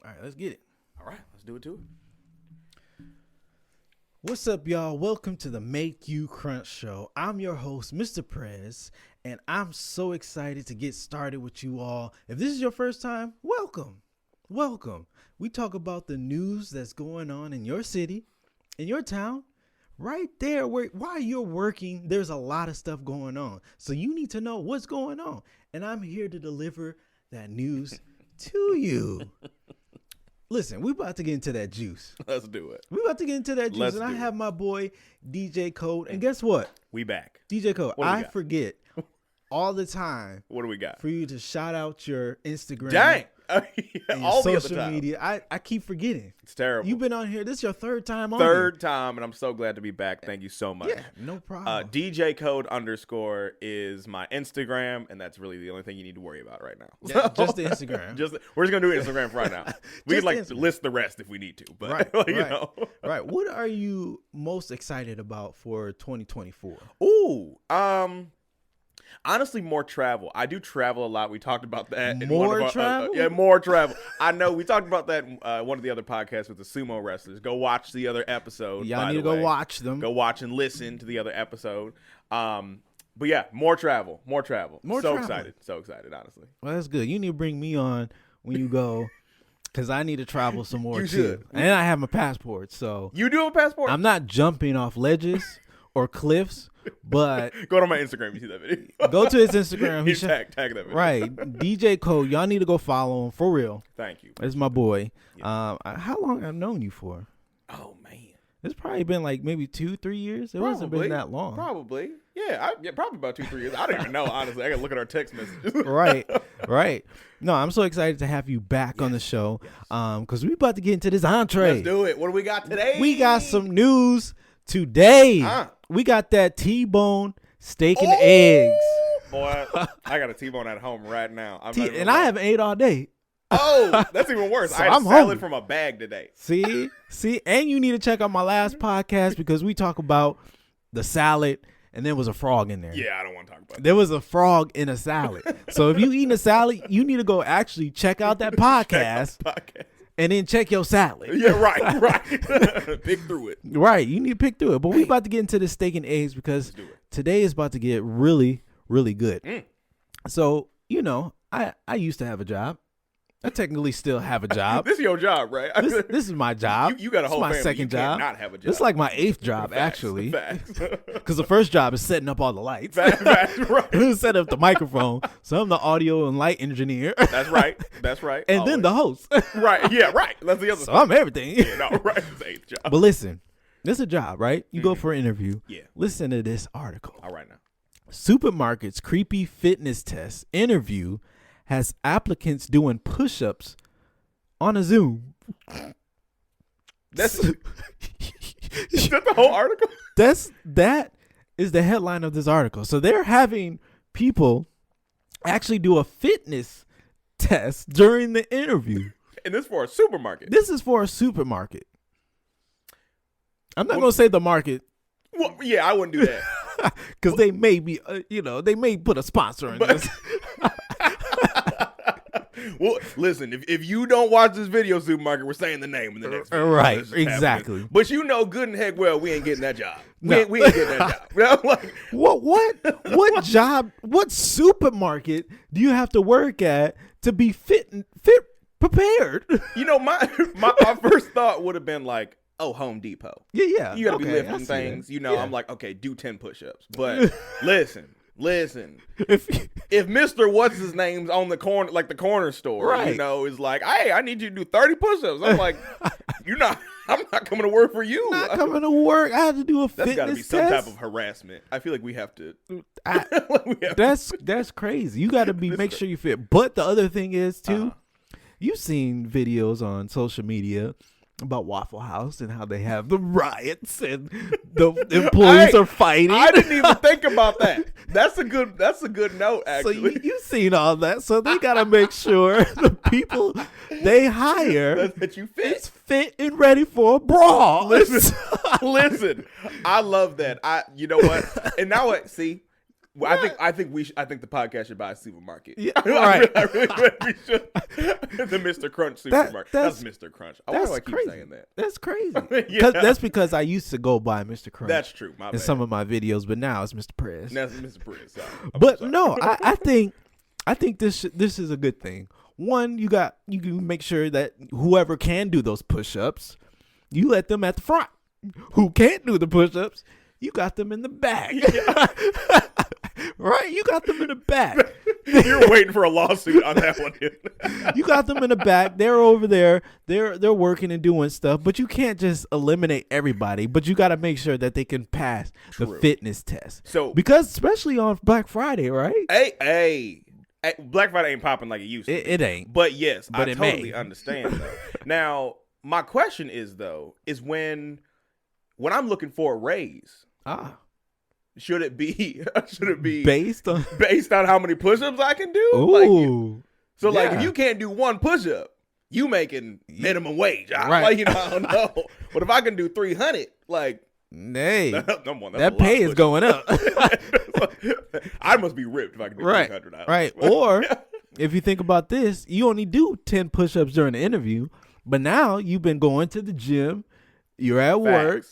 All right, let's get it. All right, let's do it too. What's up, y'all? Welcome to the Make You Crunch Show. I'm your host, Mr. Prez, and I'm so excited to get started with you all. If this is your first time, welcome. Welcome. We talk about the news that's going on in your city, in your town, right there while you're working. There's a lot of stuff going on. So you need to know what's going on. And I'm here to deliver that news to you. Listen, we're about to get into that juice. Let's do it. We're about to get into that juice. I have my boy, DJ Code. And guess what? We back. DJ Code, I forget all the time. What do we got? For you to shout out your Instagram. Dang. And all social media. I keep forgetting. It's terrible. You've been on here. This is your third time on Third time, and I'm so glad to be back. Thank you so much. Yeah, no problem. DJ Code _ is my Instagram, and that's really the only thing you need to worry about right now. Yeah, just the Instagram. We're just gonna do Instagram for right now. We could list the rest if we need to, but right, you know. Right. What are you most excited about for 2024? Ooh, honestly, more travel. I do travel a lot. We talked about that. More travel? Yeah, more travel. I know. We talked about that in one of the other podcasts with the sumo wrestlers. Go watch the other episode. Y'all need to go watch them. Go watch and listen to the other episode. But yeah, more travel. Excited. So excited, honestly. Well, that's good. You need to bring me on when you go. Because I need to travel some more, you too. Should. And I have my passport, so. You do have a passport? I'm not jumping off ledges or cliffs, but. Go to my Instagram, you see that video. Go to his Instagram. Tag that video. Right. DJ Code, y'all need to go follow him, for real. Thank you. That's my boy. Yeah. How long have I known you for? Oh, man. It's probably been like maybe 2-3 years. It wasn't been that long. Probably. Yeah, probably about 2-3 years. I don't even know, honestly. I got to look at our text messages. Right. No, I'm so excited to have you back on the show because we about to get into this entree. Let's do it. What do we got today? We got some news today. We got that T-bone steak and eggs. Boy, I got a T-bone at home right now. And I haven't ate all day. Oh, that's even worse. So I had I'm salad hungry from a bag today. See, and you need to check out my last podcast because we talk about the salad and there was a frog in there. Yeah, I don't want to talk about that. There was a frog in a salad. So if you eating a salad, you need to go actually check out that podcast. And then check your salad. Yeah, right. Pick through it. Right, you need to pick through it. But we about to get into the steak and eggs because today is about to get really, really good. So, you know, I used to have a job. I technically still have a job. This is your job, right? This is my job. You got a whole family. my second job. Not have a job. This is like my 8th job, actually. Because the first job is setting up all the lights. Facts, right. Set up the microphone. So I'm the audio and light engineer. That's right. And then the host. Right. Yeah, right. That's the other So I'm everything. Yeah, no, right. It's the 8th job. But listen, this is a job, right? You go for an interview. Yeah. Listen to this article. All right now. Supermarket's creepy fitness test interview has applicants doing push-ups on a Zoom. Is that the whole article? That is the headline of this article. So they're having people actually do a fitness test during the interview. And this is for a supermarket. This is for a supermarket. I'm not going to say the market. Well, yeah, I wouldn't do that. Because they may be, they may put a sponsor in this. Well, listen, if you don't watch this video, supermarket, we're saying the name in the next video. Right, exactly. Happening. But you know good and heck well we ain't getting that job. We ain't getting that job. Like, what job, what supermarket do you have to work at to be fit prepared? You know, my first thought would have been like, oh, Home Depot. Yeah. You got to be lifting things. You know, yeah. I'm like, okay, do 10 push-ups. But listen. If Mr. What's his name's on the corner, like the corner store, right. You know, is like, hey, I need you to do 30 push-ups. I'm like, I'm not coming to work for you. Not coming to work. I have to do a fitness test. That's got to be some type of harassment. I feel like we have to. That's crazy. You got to make sure you fit. But the other thing is too, you've seen videos on social media about Waffle House and how they have the riots and the employees are fighting. I didn't even think about that. That's a good note, actually. So you've seen all that. So they got to make sure the people they hire that you fit. Is fit and ready for a brawl. Listen, I love that. You know what? And now what? See, Well, I think the podcast should buy a supermarket. Yeah, right. I really we should. The Mr. Crunch supermarket. That's Mr. Crunch. Why do I keep saying that? That's crazy. Yeah. That's because I used to go by Mr. Crunch. That's true. My in bad. some of my videos, but now it's Mr. Prez. That's Mr. Prez. Sorry. But no, I think this is a good thing. One, you can make sure that whoever can do those push-ups, you let them at the front. Who can't do the push-ups, you got them in the back. Yeah. Right? You got them in the back. You're waiting for a lawsuit on that one. You got them in the back. They're over there. They're working and doing stuff, but you can't just eliminate everybody, but you got to make sure that they can pass the fitness test. So, because especially on Black Friday, right? Hey, Black Friday ain't popping like it used to. It ain't. But yes, I totally understand though. Now, my question is when I'm looking for a raise. Should it be based on how many push-ups I can do? Ooh. Like if you can't do one push-up, you making minimum wage. Right. Like, I don't know. But if I can do 300, like, hey, that pay is going up. I must be ripped if I can do 300. Right. Or if you think about this, you only do 10 push-ups during the interview, but now you've been going to the gym, you're at work.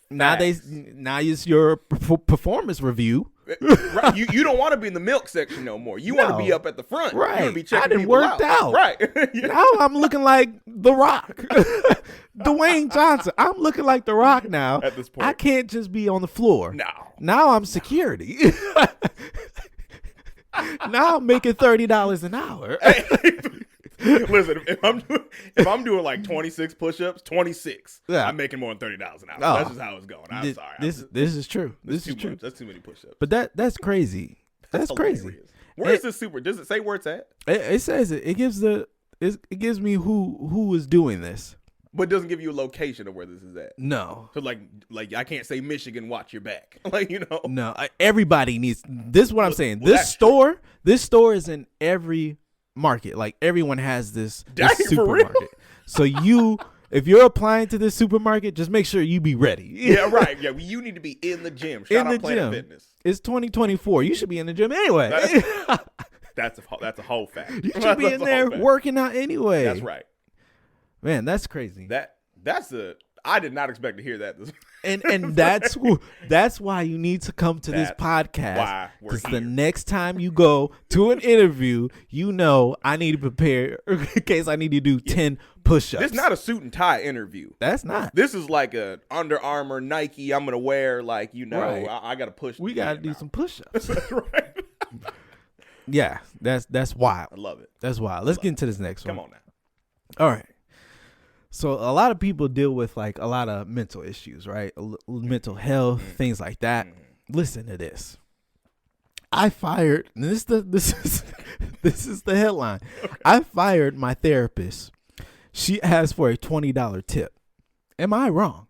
Now it's your performance review. Right. You don't want to be in the milk section no more. You want to be up at the front. Right. You want to be checking I done worked out. Right. Now I'm looking like The Rock. Dwayne Johnson. I'm looking like The Rock now. At this point. I can't just be on the floor. No. Now I'm security. Now I'm making $30 an hour. Listen, if I'm doing like 26 push-ups, 26, I'm making more than $30 an hour. That's just how it's going. I'm sorry. This is true. This is true. That's too many push-ups. But that's crazy. That's crazy. Where is this super? Does it say where it's at? It says it. It gives me who is doing this. But it doesn't give you a location of where this is at. No. So like I can't say Michigan, watch your back. No, everybody needs this is what I'm saying. This store is in every market. Like everyone has this supermarket. So if you're applying to this supermarket, just make sure you be ready. Yeah, right. Yeah, you need to be in the gym. Shout out Planet Fitness. It's 2024. You should be in the gym anyway. That's a whole fact. You should be in there working out anyway. That's right. Man, that's crazy. I did not expect to hear that. And that's why you need to come to this podcast. Because the next time you go to an interview, I need to prepare in case I need to do 10 push-ups. This is not a suit and tie interview. That's not. This is like a Under Armour, Nike. I'm gonna wear I got to push. We got to do some push-ups. That's right. Yeah, that's wild. I love it. That's wild. Let's get into this next one. Come on now. All right. So a lot of people deal with like a lot of mental issues, right? Mental health, things like that. Listen to this. I fired. And this is the headline. Okay. I fired my therapist. She asked for a $20 tip. Am I wrong?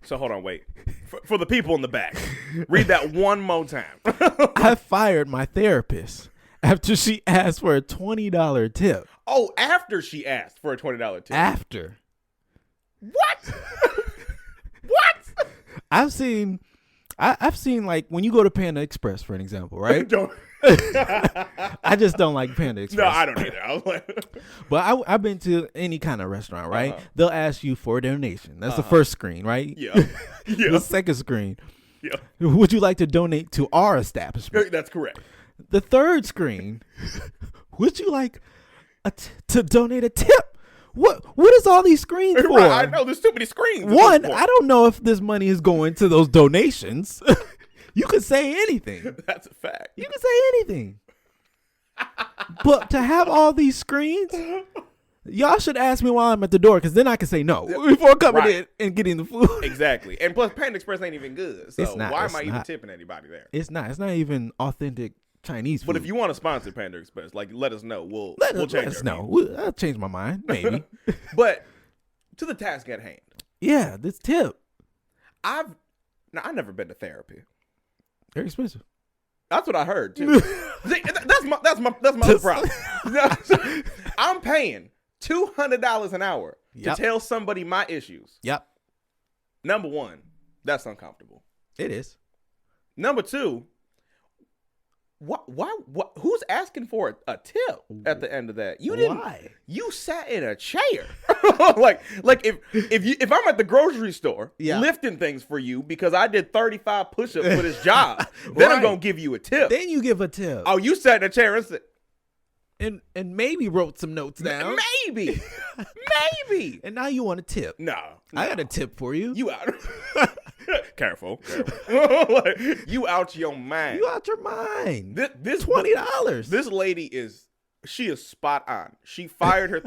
So hold on, wait. For the people in the back, read that one more time. I fired my therapist after she asked for a $20 tip. Oh, after she asked for a $20 tip. After. What? What? I've seen like when you go to Panda Express, for an example, right? I just don't like Panda Express. No, I don't either. I was like, but I've been to any kind of restaurant, right? They'll ask you for a donation. That's the first screen, right? Yeah. The second screen. Yeah. Would you like to donate to our establishment? That's correct. The third screen. Would you like to donate a tip? What is all these screens for? Right, I know there's too many screens. One, I don't know if this money is going to those donations. You could say anything. That's a fact. You could say anything. But to have all these screens, y'all should ask me while I'm at the door, because then I can say no before coming in and getting the food. Exactly. And plus, Panda Express ain't even good. So why am I even tipping anybody there? It's not. It's not even authentic Chinese food. But if you want to sponsor Panda Express, let us know. We'll change us know. I'll change my mind, maybe. But to the task at hand. Yeah, this tip. I've never been to therapy. Very expensive. That's what I heard too. that's my other problem. I'm paying $200 an hour to tell somebody my issues. Yep. Number one, that's uncomfortable. It is. Number two, what? Who's asking for a tip at the end of that? You didn't. Why? You sat in a chair. like if I'm at the grocery store lifting things for you because I did 35 push-ups for this job, then I'm gonna give you a tip. Then you give a tip. Oh, you sat in a chair and said, and maybe wrote some notes down. Maybe. And now you want a tip? No. I got a tip for you. You out. Careful. You out your mind. You out your mind. This $20. This lady is spot on. She fired her.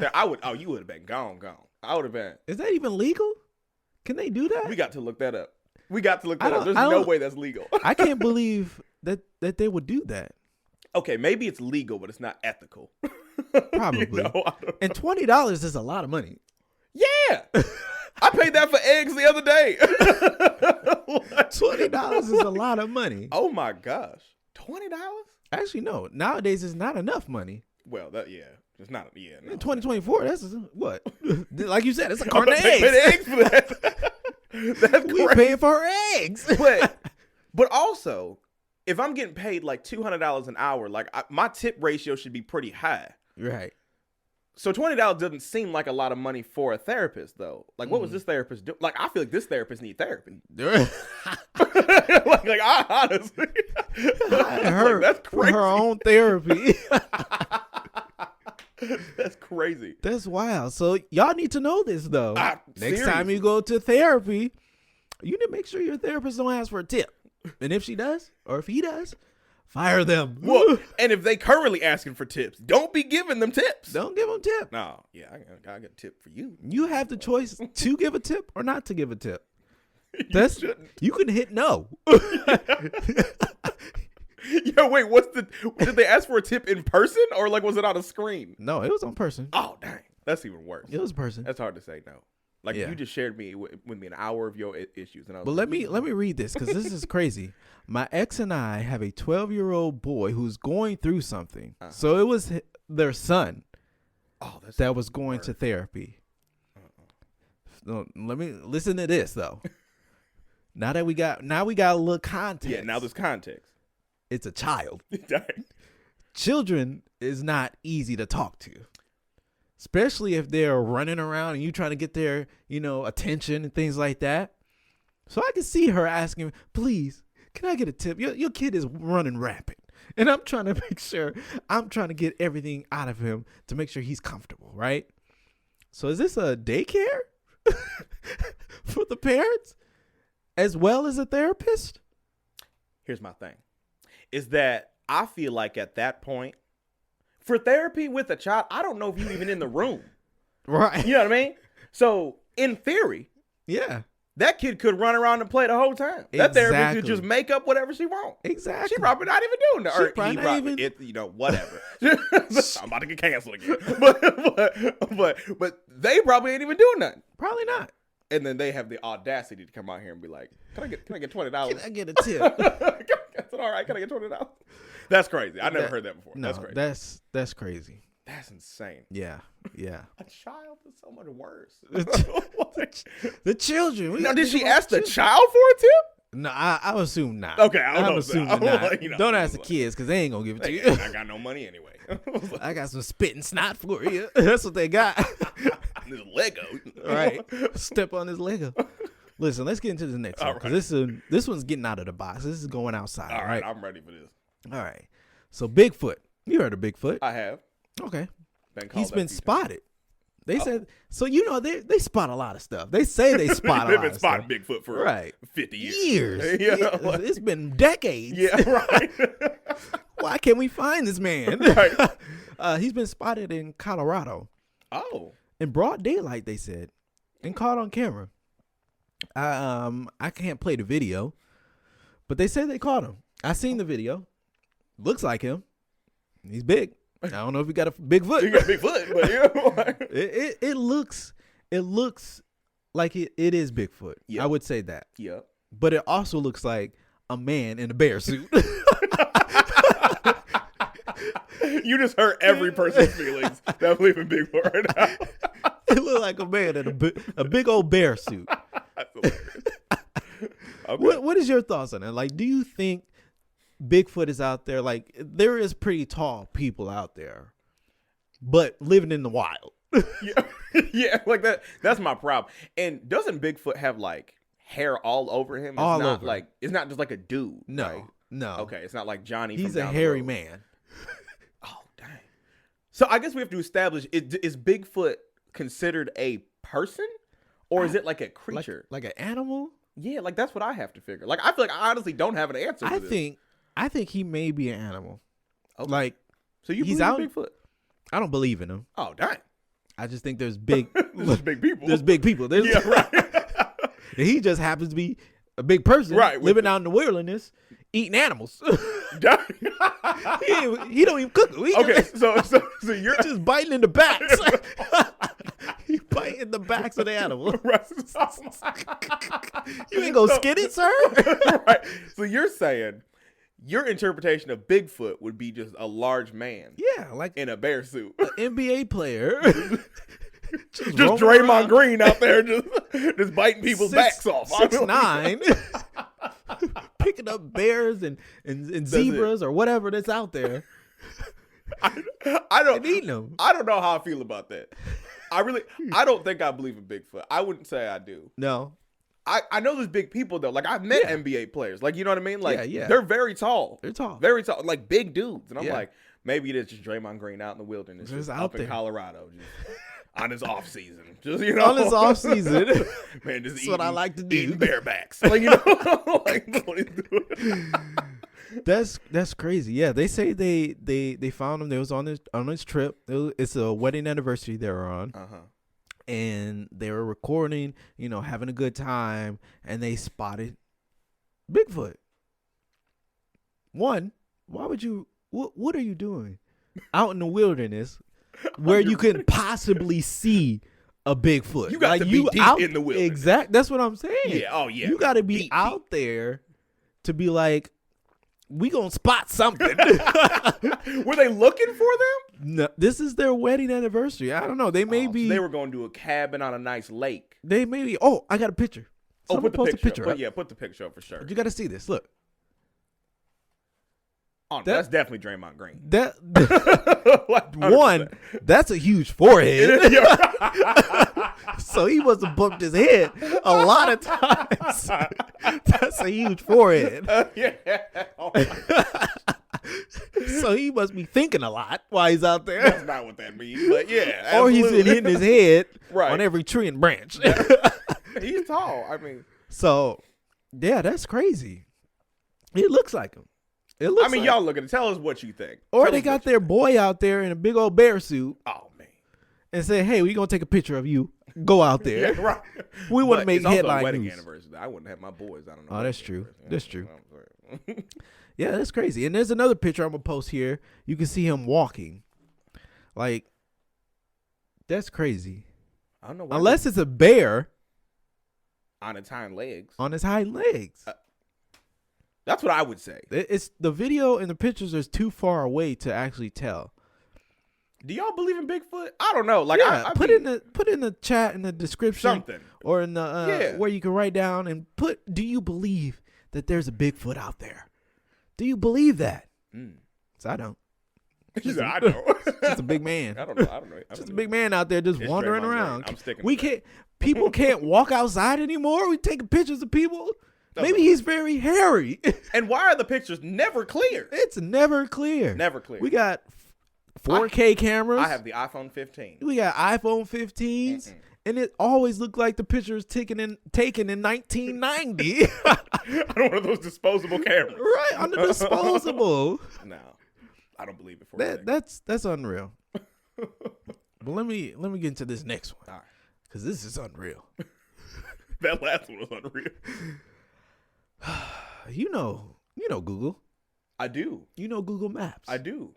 You would have been gone. I would have been. Is that even legal? Can they do that? We got to look that up. There's no way that's legal. I can't believe that they would do that. Okay, maybe it's legal, but it's not ethical. Probably. And $20 is a lot of money. Yeah. I paid that for eggs the other day. $20 is a lot of money. Oh my gosh. $20? Actually, no. Nowadays, it's not enough money. Well, it's not. Yeah. No. In 2024, that's what? Like you said, it's a carton of eggs. Paid eggs for that. That's we paying for our eggs. But also, if I'm getting paid like $200 an hour, like my tip ratio should be pretty high. Right. So $20 doesn't seem like a lot of money for a therapist, though. Like, what was this therapist doing? Like, I feel like this therapist needs therapy. I honestly, that's crazy. For her own therapy. That's crazy. That's wild. So y'all need to know this, though. Next Seriously. time you go to therapy, you need to make sure your therapist don't ask for a tip. And if she does, or if he does, fire them. Well, and if they currently asking for tips, don't be giving them tips. Don't give them tips. No, yeah, I got a tip for you. You have the choice to give a tip or not to give a tip. You can hit no. Yo, wait, did they ask for a tip in person or like was it on a screen? No, it was on person. Oh, dang. That's even worse. It was person. That's hard to say no. Like you just shared with me an hour of your issues, and I was let me read this because this is crazy. My ex and I have a 12-year-old boy who's going through something. So it was their son that was going to therapy. No, let me listen to this though. Now we got a little context. Yeah, now there's context. It's a child. Children is not easy to talk to. Especially if they're running around and you trying to get their, attention and things like that. So I can see her asking, please, can I get a tip? Your kid is running rapid. And I'm trying to make sure, I'm trying to get everything out of him to make sure he's comfortable, right? So is this a daycare for the parents as well as a therapist? Here's my thing. Is that I feel like at that point, for therapy with a child, I don't know if you're even in the room. Right. You know what I mean? So, in theory, that kid could run around and play the whole time. Exactly. That therapist could just make up whatever she wants. Exactly. She probably not even doing that. Whatever. I'm about to get canceled again. But they probably ain't even doing nothing. Probably not. And then they have the audacity to come out here and be like, can I get $20? Can I get a tip? That's all right. Can I get $20? That's crazy. I never heard that before. No, that's crazy. That's crazy. That's insane. Yeah. A child is so much worse. The children. Now, did she ask the child for a tip? No, I assume not. Okay, I'm assuming not. Don't ask the kids because they ain't gonna give it to you. I got no money anyway. I got some spit and snot for you. That's what they got. This Lego. Right. Step on this Lego. Listen, let's get into the next one because this one's getting out of the box. This is going outside. All right, I'm ready for this. All right. So Bigfoot. You heard of Bigfoot? I have. Okay. He's been spotted. They said so. They spot a lot of stuff. They say they spot a lot. They've been spotting Bigfoot for 50 years. Yeah, it's been decades. Yeah, right. Why can't we find this man? Right. He's been spotted in Colorado. Oh. In broad daylight, they said, and caught on camera. I can't play the video, but they said they caught him. I seen the video. Looks like him. He's big. I don't know if he got a big foot. He got a big foot, but it looks like it is Bigfoot. Yep. I would say that. Yeah. But it also looks like a man in a bear suit. You just hurt every person's feelings that believe in Bigfoot right now. It looked like a man in a big old bear suit. Okay. What is your thoughts on it? Like, do you think Bigfoot is out there? Like, there is pretty tall people out there, but living in the wild. Yeah, like that. That's my problem. And doesn't Bigfoot have like hair all over him? It's all not over. Like it's not just like a dude. No, right? no. Okay, it's not like Johnny. He's from a down hairy the road. man. Oh dang. So I guess we have to establish: is Bigfoot considered a person, or is it like a creature, like an animal? Yeah, like that's what I have to figure. Like I feel like I honestly don't have an answer. I this. think he may be an animal. Okay. Like, so you he's believe out. in Bigfoot? I don't believe in him. Oh dang. I just think there's big, There's big people. There's big people. Yeah, right. And he just happens to be a big person, right? Living out in the wilderness, eating animals. he don't even cook them. Okay, so you're just biting in the backs. He biting the backs of the animal. You ain't gonna skin it, sir. Right. So you're saying your interpretation of Bigfoot would be just a large man, yeah, like in a bear suit, an NBA player. just Draymond Green out there, just biting people's backs off. 6'9", picking up bears and zebras or whatever that's out there. I don't and eating them. I don't know how I feel about that. I don't think I believe in Bigfoot. I wouldn't say I do. No. I know there's big people though. Like I've met NBA players. Like you know what I mean? Like yeah. they're very tall. They're tall. Very tall. Like big dudes. And I'm like, maybe it's just Draymond Green out in the wilderness. Just up out in there. Colorado. Just on his off season. Just on his off season. Man, just that's what I like to do. Eating barebacks. Like like what he's doing. That's crazy. Yeah, they say they found him. They was on this trip. It's a wedding anniversary they were on. And they were recording, having a good time, and they spotted Bigfoot. One, why would you? What are you doing out in the wilderness where you could possibly see a Bigfoot? You got to be deep in the wilderness. Exact. That's what I'm saying. Yeah. Oh yeah. You got to be out there to be like, we gonna spot something. Were they looking for them? No, this is their wedding anniversary. I don't know. They may be. So they were going to a cabin on a nice lake. They may be. Oh, I got a picture. Someone put the picture. up. Yeah, put the picture up for sure. But you got to see this. Look. Oh, that's definitely Draymond Green. That one, that's a huge forehead. So he must have bumped his head a lot of times. That's a huge forehead. So he must be thinking a lot while he's out there. That's not what that means, but yeah. Or he's been hitting his head on every tree and branch. He's tall. I mean. So, yeah, that's crazy. It looks like him. Y'all look at it. Tell us what you think. Or they got their boy out there in a big old bear suit. Oh, man. And say, hey, we're going to take a picture of you. Go out there. Yeah, right. We want to make headline wedding news. Anniversary. I wouldn't have my boys. I don't know. Oh, that's true. That's true. Yeah, that's crazy. And there's another picture I'm going to post here. You can see him walking. Like, that's crazy. I don't know why. Unless it's a bear. On its hind legs. On his hind legs. That's what I would say. It's the video and the pictures is too far away to actually tell. Do y'all believe in Bigfoot? I don't know. Like, yeah, put in the chat in the description something, or in the where you can write down and put. Do you believe that there's a Bigfoot out there? Do you believe that? So I don't. I know. Just a big man. I don't know. Just a big man out there just wandering around. I'm sticking. We can't. People can't walk outside anymore. We taking pictures of people. Maybe he's very hairy. And why are the pictures never clear? It's never clear. Never clear. We got 4K cameras. I have the iPhone 15. We got iPhone 15s. And it always looked like the picture was taken in 1990. On one of those disposable cameras. Right, on the disposable. No, I don't believe it for a that's unreal. But let me get into this next one. All right. Because this is unreal. That last one was unreal. You know Google. I do. You know Google Maps. I do.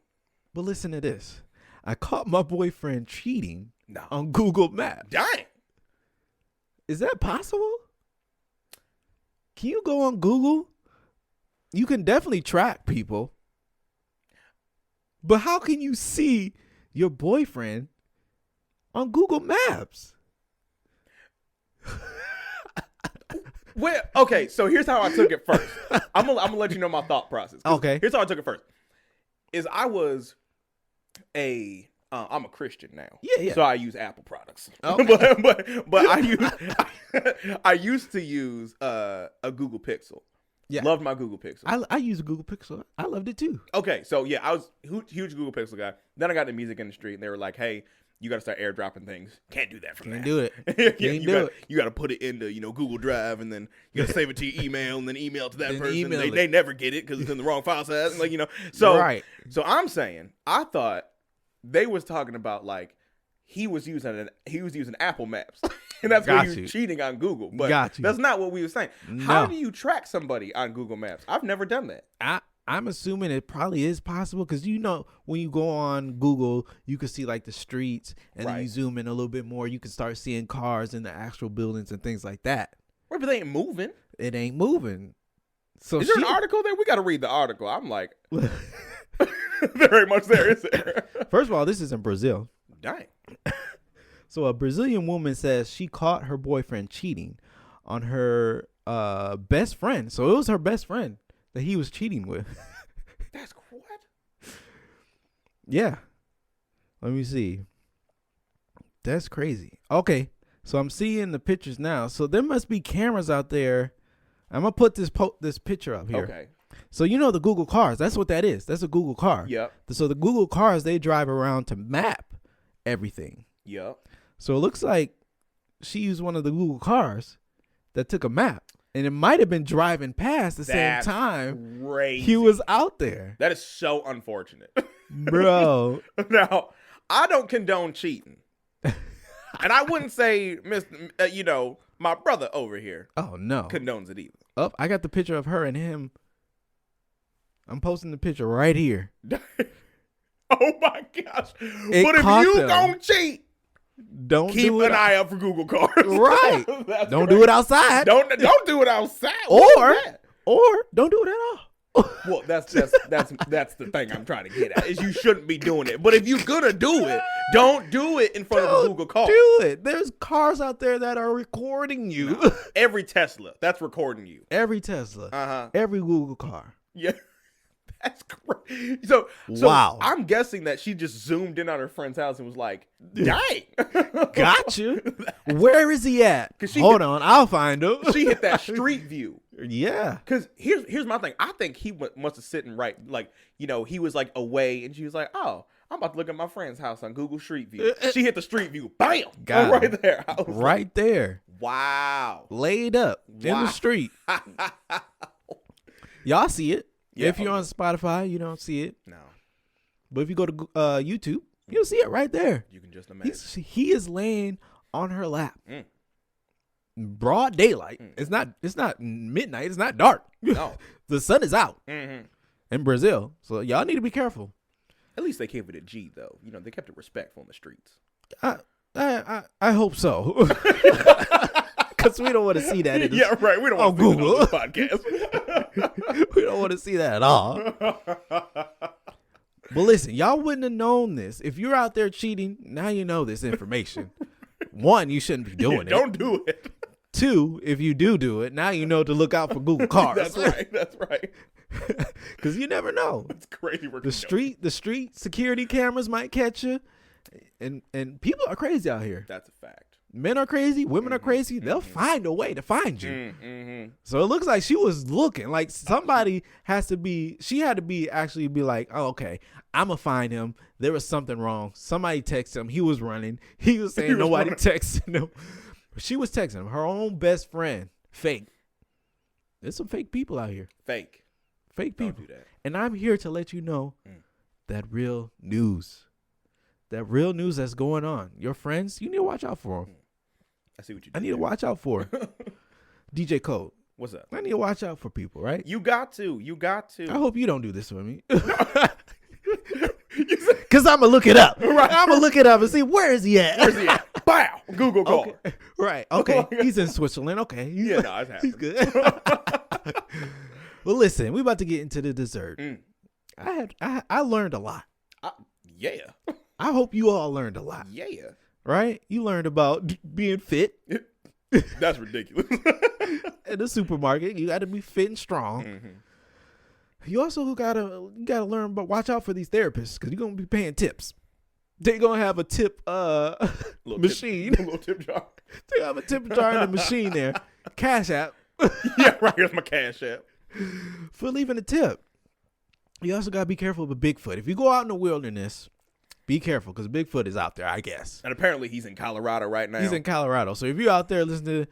But listen to this. I caught my boyfriend cheating on Google Maps. Dang. Is that possible? Can you go on Google? You can definitely track people. But how can you see your boyfriend on Google Maps? Well, okay, so here's how I took it first. I'm gonna let you know my thought process. Okay. Here's how I took it first. I'm a Christian now. Yeah. So I use Apple products. Okay. but I used to use a Google Pixel. Yeah. Loved my Google Pixel. I use a Google Pixel. I loved it too. Okay, so yeah, I was huge Google Pixel guy. Then I got in the music industry, and they were like, "Hey, you got to start airdropping things. Can't do that from Can't that. do it. You got to put it into Google Drive, and then you got to save it to your email, and then email it to that Then person. They never get it because it's in the wrong file size. So I'm saying I thought they was talking about like he was using Apple Maps. And that's where you're cheating on Google. But that's not what we were saying. No. How do you track somebody on Google Maps? I've never done that. I'm assuming it probably is possible because when you go on Google, you can see like the streets, and then you zoom in a little bit more, you can start seeing cars in the actual buildings and things like that. Right, but they ain't moving. It ain't moving. So is there an article there? We got to read the article. I'm like, very much there, is there? First of all, this is in Brazil. Dang. So a Brazilian woman says she caught her boyfriend cheating on her best friend. So it was her best friend that he was cheating with. That's what? Yeah. Let me see. That's crazy. Okay. So I'm seeing the pictures now. So there must be cameras out there. I'm going to put this picture up here. Okay. So the Google cars. That's what that is. That's a Google car. Yep. So the Google cars, they drive around to map everything. Yep. So it looks like she used one of the Google cars that took a map. And it might have been driving past the same time crazy. He was out there. That is so unfortunate. Bro. Now, I don't condone cheating. And I wouldn't say, my brother over here condones it either. Oh, I got the picture of her and him. I'm posting the picture right here. Oh, my gosh. But if you don't cheat, don't keep an eye out for Google cars. Right. Don't do it outside. Don't do it outside. Or don't do it at all. Well, that's the thing I'm trying to get at is you shouldn't be doing it. But if you're gonna do it, don't do it in front of a Google car. Do it. There's cars out there that are recording you. No. Every Tesla that's recording you. Every Tesla. Every Google car. Yeah. That's great. So wow. I'm guessing that she just zoomed in on her friend's house and was like, dang. Got you. Where is he at? Hold on. I'll find him. She hit that street view. Yeah. Because here's my thing. I think he must have sitting right, like, he was like away and she was like, oh, I'm about to look at my friend's house on Google Street View. She hit the street view. Bam. Got right there. Right there. Wow. Laid up in the street. Y'all see it. Yeah, if you're on Spotify, you don't see it. No. But if you go to YouTube, you'll see it right there. You can just imagine. He is laying on her lap. Broad daylight. It's not midnight. It's not dark. No. The sun is out in Brazil. So y'all need to be careful. At least they kept it a G, though. They kept it respectful in the streets. I hope so. Because we don't want to see that. Yeah, right. We don't want to see Google. That on this podcast. We don't want to see that at all. But listen, y'all wouldn't have known this. If you're out there cheating, now you know this information. One, you shouldn't be doing it. Don't do it. Two, if you do it, now you know to look out for Google cars. That's right. Because you never know. It's crazy. The street security cameras might catch you. And people are crazy out here. That's a fact. Men are crazy. Women are crazy. They'll find a way to find you. So it looks like she was looking like somebody she had to be like, oh, okay, I'm going to find him. There was something wrong. Somebody texted him. He was running. He was saying nobody texted him. She was texting him. Her own best friend. Fake. There's some fake people out here. Fake people. Don't do that. And I'm here to let you know that real news. That real news that's going on. Your friends, you need to watch out for them. I see what you do. I need to watch out for DJ Code. What's up? I need to watch out for people, right? You got to. I hope you don't do this with me. Because I'm going to look it up. Right. I'm going to look it up and see where is he at. Bow. Google call. Okay. Right. Okay. He's in Switzerland. Okay. Yeah, no, it's happening. He's good. Well, listen, we're about to get into the dessert. I learned a lot. Yeah. I hope you all learned a lot. Yeah. Right? You learned about being fit. That's ridiculous. in the supermarket. You got to be fit and strong. Mm-hmm. You also gotta learn, but watch out for these therapists because you're gonna be paying tips. They're gonna have a tip machine, a little tip jar. They have a tip jar in the machine there. Cash App. Yeah, right. Here's my Cash App for leaving a tip. You also gotta be careful with Bigfoot. If you go out in the wilderness, be careful because Bigfoot is out there, I guess. And apparently he's in Colorado right now. He's in Colorado, so if you're out there listening,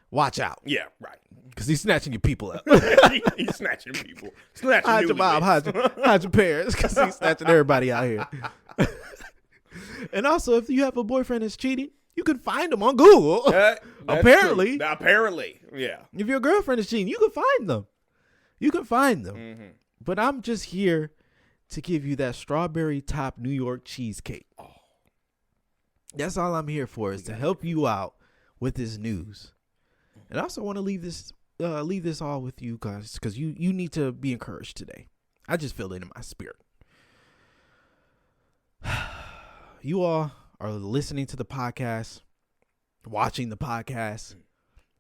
watch out. Yeah, right. Because he's snatching your people up. He's snatching people. Snatching hide your mom, hide your parents, because he's snatching everybody out here. And also, if you have a boyfriend that's cheating, you can find them on Google. Apparently. True. Apparently, yeah. If your girlfriend is cheating, you can find them. Mm-hmm. But I'm just here to give you that strawberry top New York cheesecake. Oh. That's all I'm here for, is to help you out with this news. And I also want to leave this all with you guys because you need to be encouraged today. I just feel it in my spirit. You all are listening to the podcast, watching the podcast.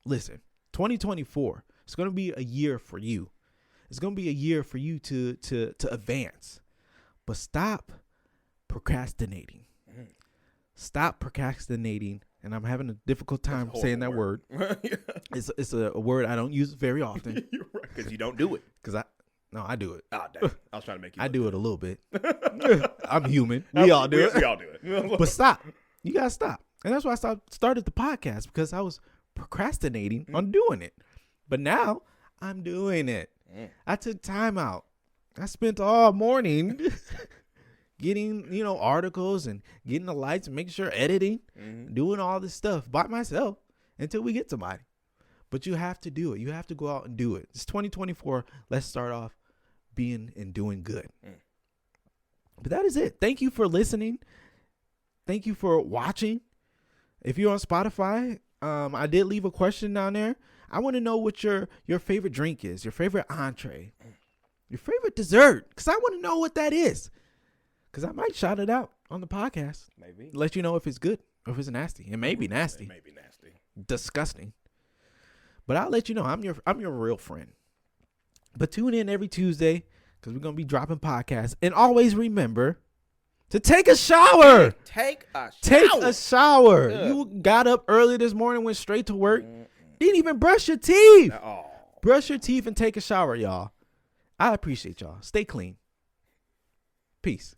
Listen, 2024, it's going to be a year for you. It's going to be a year for you to advance. But stop procrastinating. Stop procrastinating. And I'm having a difficult time saying that word. It's a word I don't use very often. You're right, because you don't do it. I do it. Oh, dang. I was trying to make you. I do it a little bit. I'm human. We all do it. We all do it. But stop. You got to stop. And that's why I started the podcast, because I was procrastinating on doing it. But now I'm doing it. I took time out. I spent all morning getting, articles and getting the lights and making sure editing, doing all this stuff by myself until we get somebody. But you have to do it. You have to go out and do it. It's 2024. Let's start off being and doing good. But that is it. Thank you for listening. Thank you for watching. If you're on Spotify, I did leave a question down there. I want to know what your favorite drink is, your favorite entree, your favorite dessert, because I want to know what that is. Because I might shout it out on the podcast. Maybe. Let you know if it's good or if it's nasty. It may be nasty. It may be nasty. Disgusting. But I'll let you know. I'm your real friend. But tune in every Tuesday because we're going to be dropping podcasts. And always remember to take a shower. Take a shower. Yeah. You got up early this morning, went straight to work. Didn't even brush your teeth. Oh. Brush your teeth and take a shower, y'all. I appreciate y'all. Stay clean. Peace.